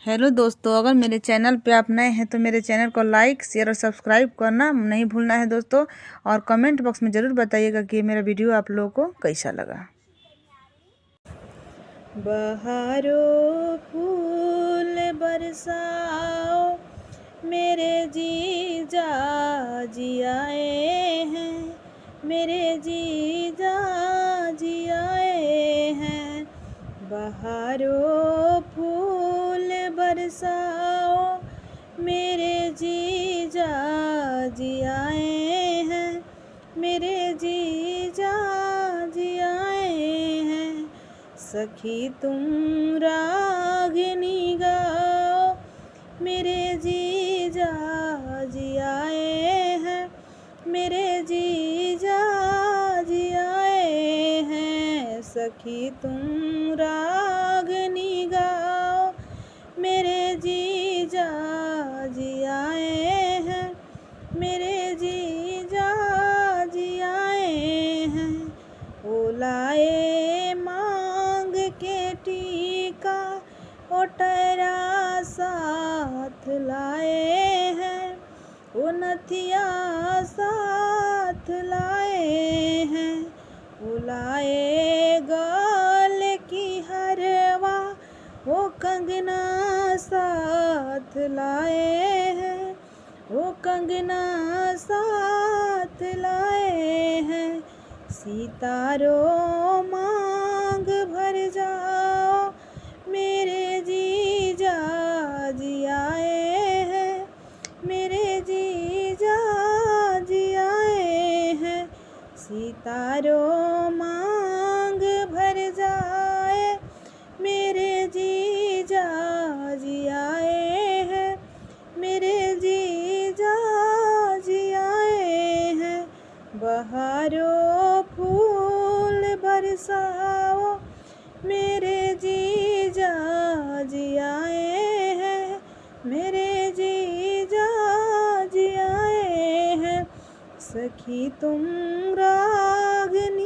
Hello दोस्तों, अगर मेरे चैनल पे आप नए हैं तो मेरे चैनल को लाइक शेयर और सब्सक्राइब करना नहीं भूलना है दोस्तों। और कमेंट बॉक्स में ज़रूर बताइएगा कि मेरा वीडियो आप लोगों को कैसा लगा। बहारो फूल बरसाओ, मेरे जीजा जी आए हैं, मेरे जीजा जी आए हैं। बहारो फूल बरसाओ, मेरे जीजा जी आए हैं, मेरे जीजा जी आए हैं। सखी तुम रागिनी गाओ, मेरे जीजा जी आए हैं, मेरे जीजा जी आए हैं। सखी तुम रागिनी गाओ, मेरे जीजा जी आए हैं, मेरे जीजा जी आए हैं। ओ लाए मांग के टीका, ओ टहरा साथ लाए हैं, ओ नथिया साथ लाए हैं। ओ लाए गाल की हरवा, ओ कंगना साथ लाए हैं, ओ कंगना साथ लाए हैं। सितारो मांग भर जाओ, मेरे जीजा जी आए हैं, मेरे जीजा जी आए हैं। सितारो मांग भर जाए, मेरे जीजा जी आए हैं, मेरे जीजा जी आए हैं। बहारो फूल बरसाओ, मेरे जीजा जी आए हैं, मेरे जीजा जी आए हैं। सखी तुम रागिनी